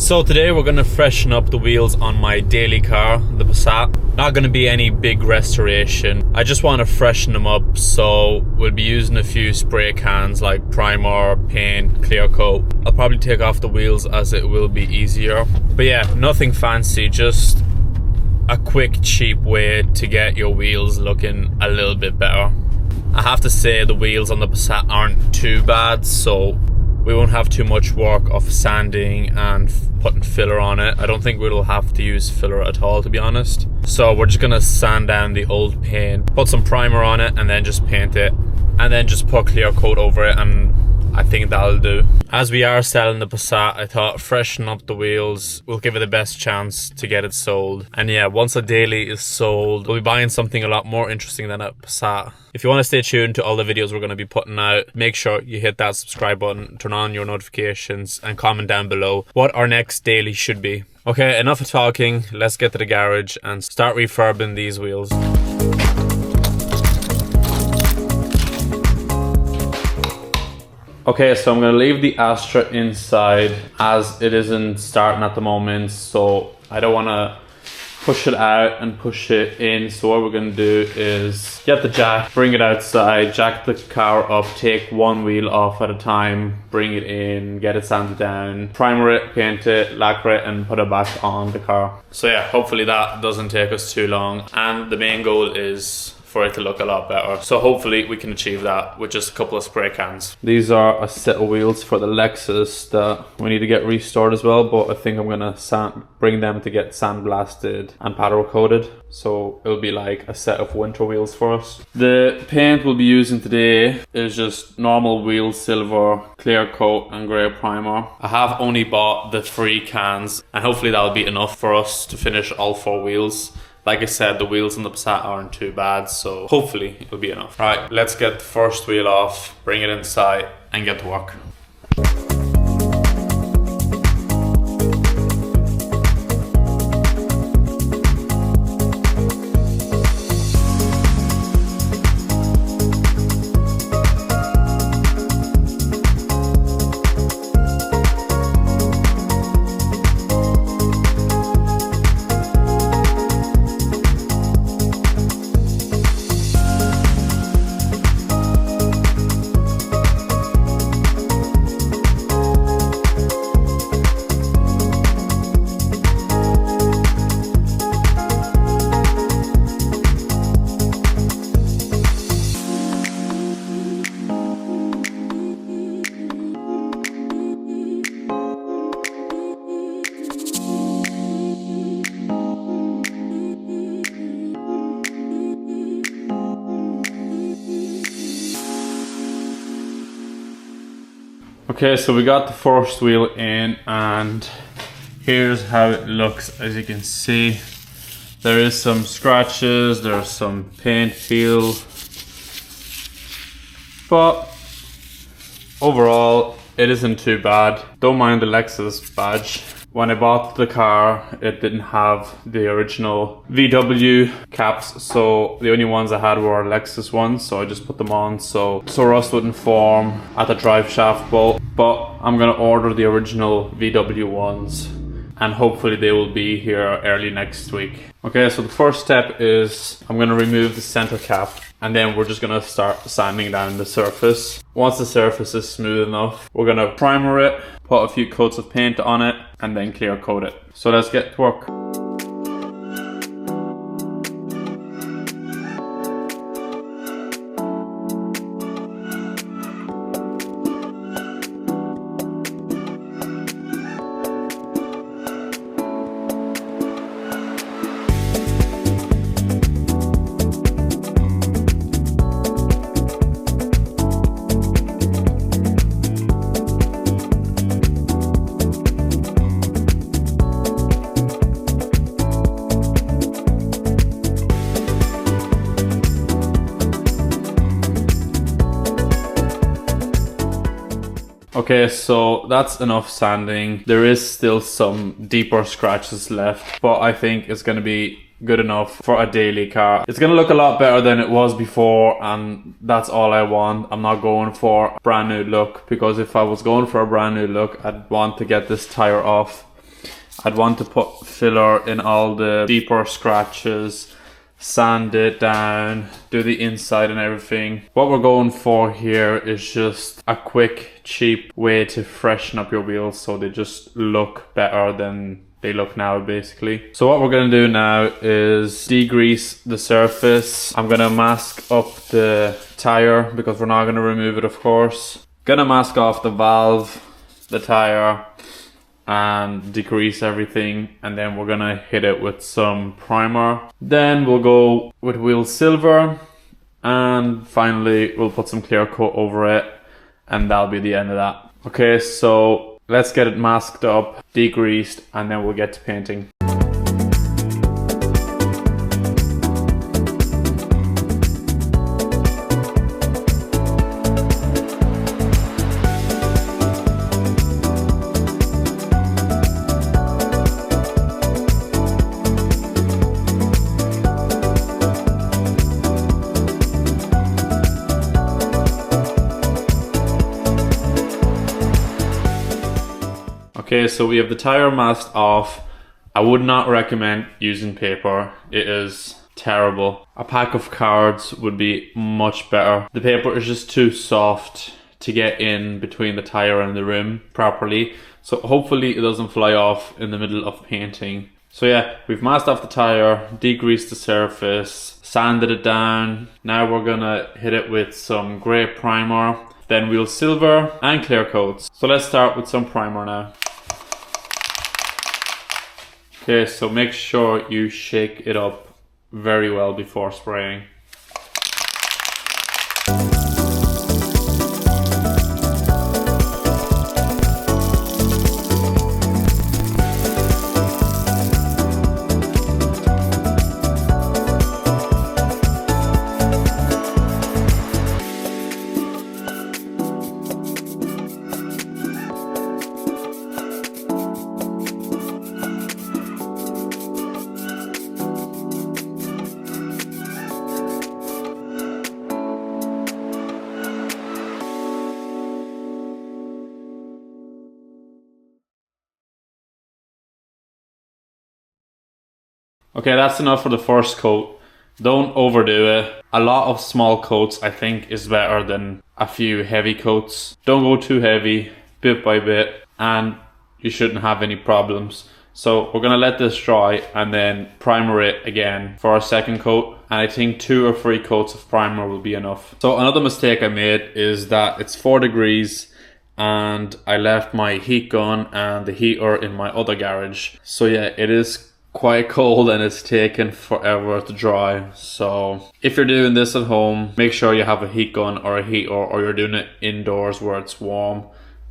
So today we're going to freshen up the wheels on my daily car, the Passat. Not going to be any big restoration. I just want to freshen them up, so we'll be using a few spray cans like primer, paint, clear coat. I'll probably take off the wheels as it will be easier. But yeah, nothing fancy, just a quick, cheap way to get your wheels looking a little bit better. I have to say the wheels on the Passat aren't too bad, so we won't have too much work of sanding and putting filler on it. I don't think we'll have to use filler at all, to be honest. So we're just gonna sand down the old paint, put some primer on it, and then just paint it, and then just put clear coat over it, and I think that'll do. As we are selling the Passat, I thought freshen up the wheels will give it the best chance to get it sold. And yeah, once a daily is sold, we'll be buying something a lot more interesting than a Passat. If you want to stay tuned to all the videos we're going to be putting out, make sure you hit that subscribe button, turn on your notifications, and comment down below what our next daily should be. Okay, enough of talking. Let's get to the garage and start refurbing these wheels. Okay, so I'm going to leave the Astra inside as it isn't starting at the moment, so I don't want to push it out and push it in. So what we're going to do is get the jack, bring it outside, jack the car up, take one wheel off at a time, bring it in, get it sanded down, primer it, paint it, lacquer it, and put it back on the car. So yeah, hopefully that doesn't take us too long, and the main goal is for it to look a lot better. So hopefully we can achieve that with just a couple of spray cans. These are a set of wheels for the Lexus that we need to get restored as well, but I think I'm gonna bring them to get sandblasted and powder coated. So it'll be like a set of winter wheels for us. The paint we'll be using today is just normal wheel silver, clear coat and grey primer. I have only bought the 3 cans, and hopefully that'll be enough for us to finish all 4 wheels. Like I said, the wheels on the Passat aren't too bad, so hopefully it'll be enough. Right, let's get the first wheel off, bring it inside, and get to work. Okay, so we got the first wheel in, and here's how it looks. As you can see, there is some scratches, there's some paint peel, but overall it isn't too bad. Don't mind the Lexus badge. When I bought the car, it didn't have the original VW caps, so the only ones I had were Lexus ones, so I just put them on so rust wouldn't form at the drive shaft bolt. But I'm gonna order the original VW ones, and hopefully they will be here early next week. Okay, so the first step is I'm gonna remove the center cap, and then we're just gonna start sanding down the surface. Once the surface is smooth enough, we're gonna primer it, put a few coats of paint on it, and then clear coat it. So let's get to work. Okay, so that's enough sanding. There is still some deeper scratches left, but I think it's going to be good enough for a daily car. It's going to look a lot better than it was before, and that's all I want. I'm not going for a brand new look, because if I was going for a brand new look, I'd want to get this tire off I'd want to put filler in all the deeper scratches, sand it down, do the inside and everything. What we're going for here is just a quick, cheap way to freshen up your wheels so they just look better than they look now, basically. So what we're going to do now is degrease the surface. I'm going to mask up the tire because we're not going to remove it, of course. Gonna mask off the valve, the tire, and degrease everything, and then we're gonna hit it with some primer. Then we'll go with wheel silver, and finally we'll put some clear coat over it, and that'll be the end of that. Okay, so let's get it masked up, degreased, and then we'll get to painting. Okay, so we have the tire masked off. I would not recommend using paper. It is terrible. A pack of cards would be much better. The paper is just too soft to get in between the tire and the rim properly. So hopefully it doesn't fly off in the middle of painting. So yeah, we've masked off the tire, degreased the surface, sanded it down. Now we're gonna hit it with some grey primer, then wheel silver and clear coats. So let's start with some primer now. Okay, so make sure you shake it up very well before spraying. Okay, that's enough for the first coat. Don't overdo it. A lot of small coats I think is better than a few heavy coats. Don't go too heavy, bit by bit, and you shouldn't have any problems. So we're gonna let this dry and then primer it again for our second coat. And I think 2 or 3 coats of primer will be enough. So another mistake I made is that it's 4 degrees and I left my heat gun and the heater in my other garage. So yeah, it is quite cold and it's taken forever to dry. So if you're doing this at home, make sure you have a heat gun or a heater, or you're doing it indoors where it's warm.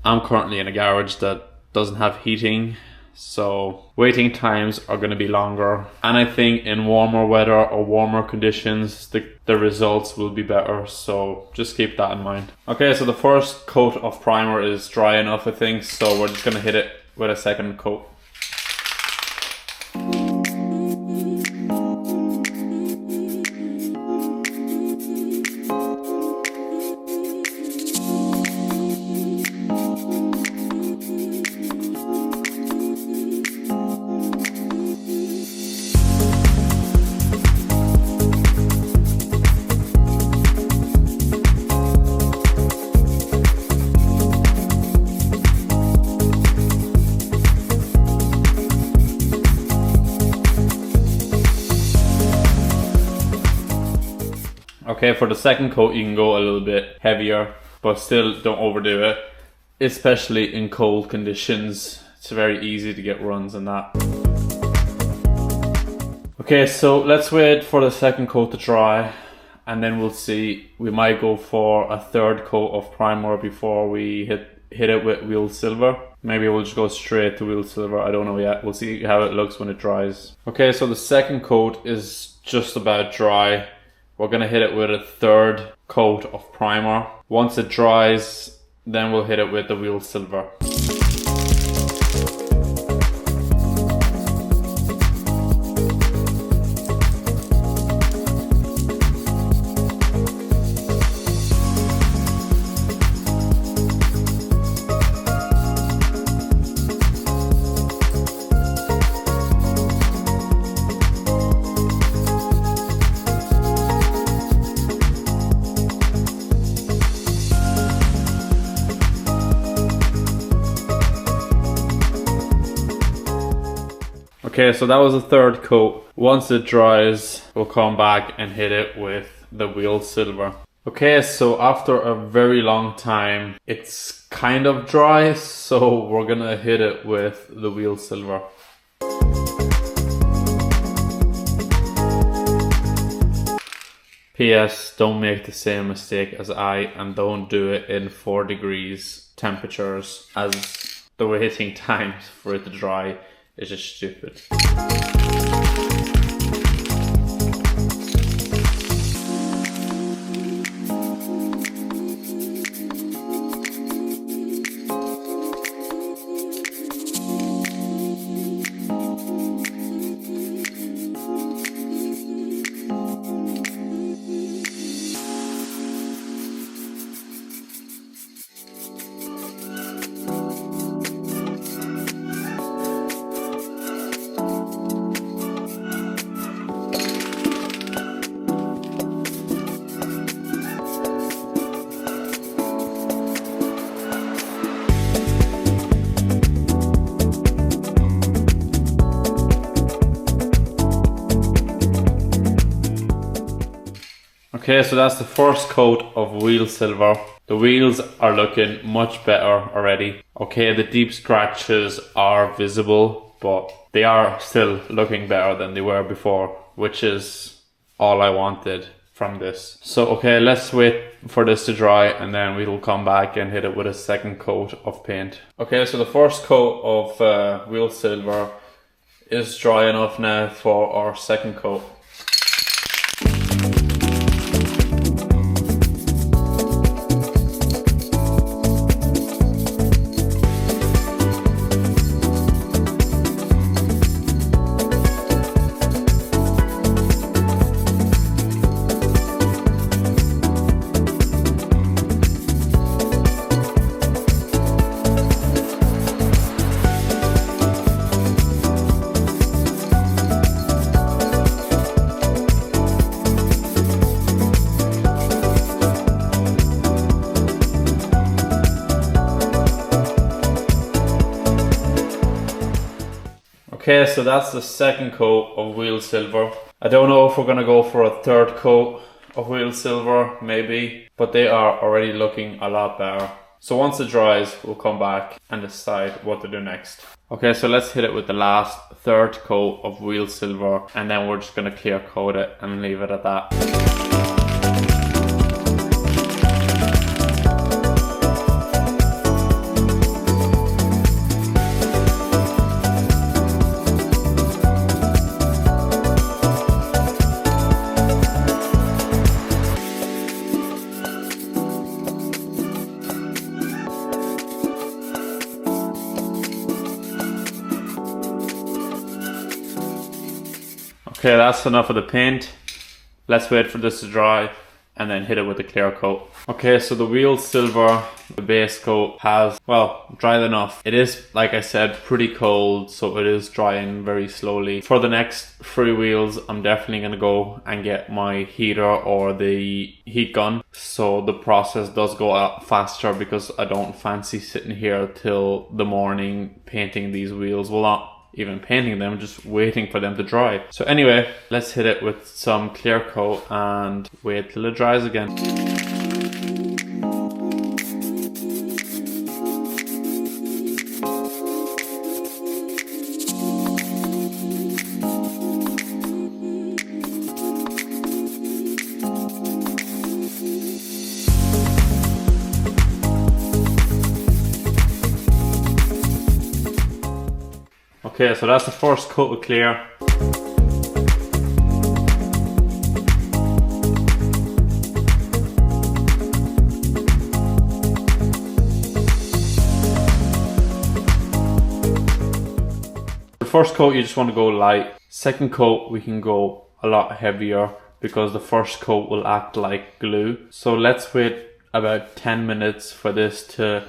I'm currently in a garage that doesn't have heating, so waiting times are going to be longer, and I think in warmer weather or warmer conditions the results will be better, so just keep that in mind. Okay, so the first coat of primer is dry enough, I think, so we're just going to hit it with a second coat. Okay, for the second coat you can go a little bit heavier, but still don't overdo it, especially in cold conditions. It's very easy to get runs in that. Okay, so let's wait for the second coat to dry, and then we'll see. We might go for a third coat of primer before we hit it with wheel silver. Maybe we'll just go straight to wheel silver, I don't know yet. We'll see how it looks when it dries. Okay, so the second coat is just about dry. We're going to hit it with a third coat of primer. Once it dries, then we'll hit it with the wheel silver. Okay, so that was the third coat. Once it dries, we'll come back and hit it with the wheel silver. Okay, so after a very long time, it's kind of dry, so we're gonna hit it with the wheel silver. PS, don't make the same mistake as I, and don't do it in 4 degrees temperatures, as the waiting times for it to dry is just stupid. Okay, so that's the first coat of wheel silver. The wheels are looking much better already. Okay, the deep scratches are visible, but they are still looking better than they were before, which is all I wanted from this. So okay, let's wait for this to dry and then we will come back and hit it with a second coat of paint. Okay, so the first coat of wheel silver is dry enough now for our second coat. Okay, so that's the second coat of wheel silver. I don't know if we're gonna go for a third coat of wheel silver, maybe, but they are already looking a lot better. So once it dries, we'll come back and decide what to do next. Okay, so let's hit it with the last third coat of wheel silver, and then we're just gonna clear coat it and leave it at that. Okay, that's enough of the paint. Let's wait for this to dry and then hit it with the clear coat. Okay, so the wheel silver, the base coat has, well, dried enough. It is, like I said, pretty cold, so it is drying very slowly. For the next 3 wheels, I'm definitely gonna go and get my heater or the heat gun, so the process does go out faster, because I don't fancy sitting here till the morning painting these wheels. Well, not even painting them, just waiting for them to dry. So anyway, let's hit it with some clear coat and wait till it dries again. Okay, so that's the first coat of clear. The first coat you just want to go light. Second coat we can go a lot heavier, because the first coat will act like glue. So let's wait about 10 minutes for this to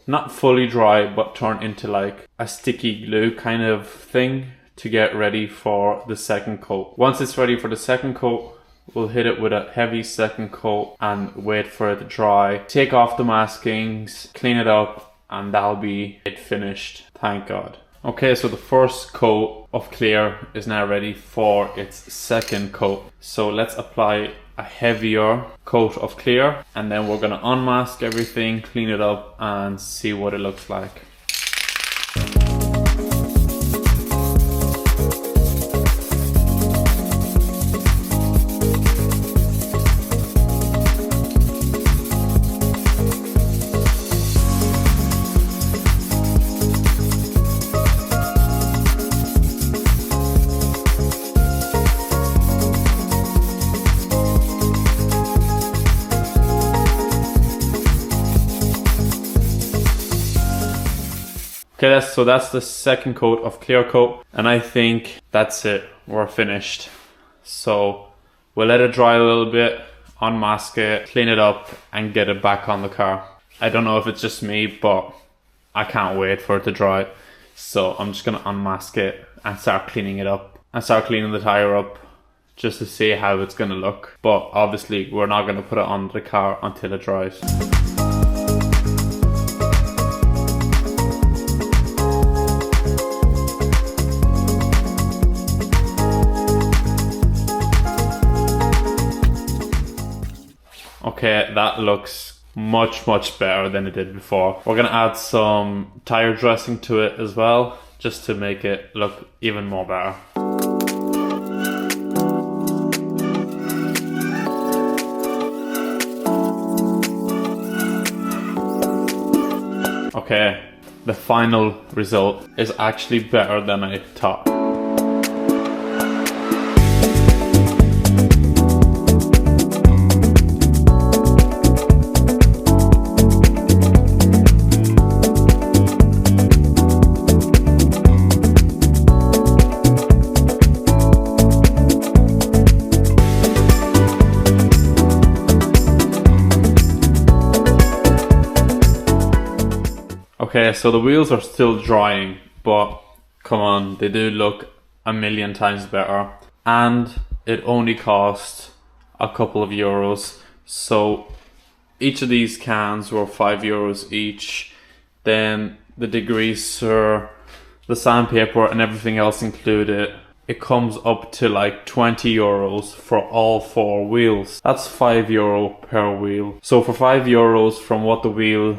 not fully dry, but turn into like a sticky glue kind of thing, to get ready for the second coat. Once it's ready for the second coat, we'll hit it with a heavy second coat and wait for it to dry. Take off the maskings, clean it up, and that'll be it finished. Thank God. Okay, so the first coat of clear is now ready for its second coat. So let's apply a heavier coat of clear, and then we're gonna unmask everything, clean it up, and see what it looks like. Okay, so that's the second coat of clear coat, and I think that's it. We're finished. So we'll let it dry a little bit, unmask it, clean it up, and get it back on the car. I don't know if it's just me, but I can't wait for it to dry. So I'm just gonna unmask it and start cleaning it up and start cleaning the tire up just to see how it's gonna look. But obviously we're not gonna put it on the car until it dries. Okay, that looks much better than it did before. We're gonna add some tire dressing to it as well, just to make it look even more better. Okay, the final result is actually better than I thought. Okay, so the wheels are still drying, but come on, they do look a million times better. And it only cost a couple of euros. So each of these cans were €5 each. Then the degreaser, the sandpaper, and everything else included, it comes up to like €20 for all 4 wheels. That's €5 per wheel. So for €5 from what the wheel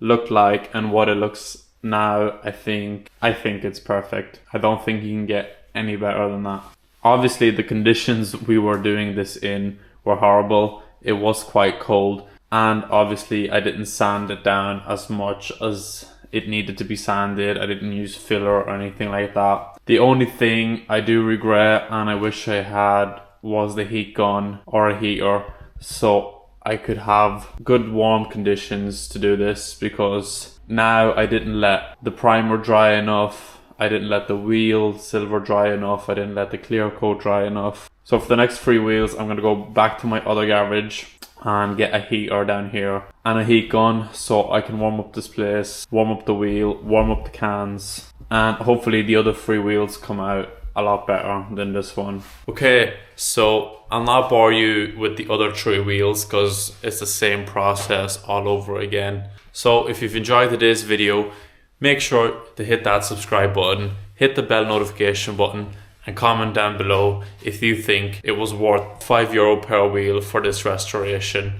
looked like and what it looks now, I think it's perfect. I don't think you can get any better than that. Obviously the conditions we were doing this in were horrible. It was quite cold, and obviously I didn't sand it down as much as it needed to be sanded. I didn't use filler or anything like that. The only thing I do regret, and I wish I had, was the heat gun or a heater, so I could have good warm conditions to do this, because now I didn't let the primer dry enough, I didn't let the wheel silver dry enough, I didn't let the clear coat dry enough. So for the next 3 wheels, I'm going to go back to my other garage and get a heater down here and a heat gun, so I can warm up this place, warm up the wheel, warm up the cans, and hopefully the other 3 wheels come out a lot better than this one. Okay, so I'll not bore you with the other 3 wheels because it's the same process all over again. So if you've enjoyed today's video, make sure to hit that subscribe button, hit the bell notification button, and comment down below if you think it was worth €5 per wheel for this restoration.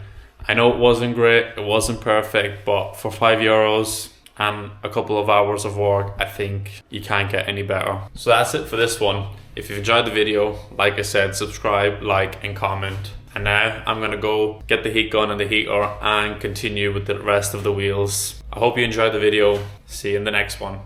I know it wasn't great, it wasn't perfect, but for €5 and a couple of hours of work, I think you can't get any better. So that's it for this one. If you've enjoyed the video, like I said, subscribe, like, and comment. And now I'm gonna go get the heat gun and the heater and continue with the rest of the wheels. I hope you enjoyed the video. See you in the next one.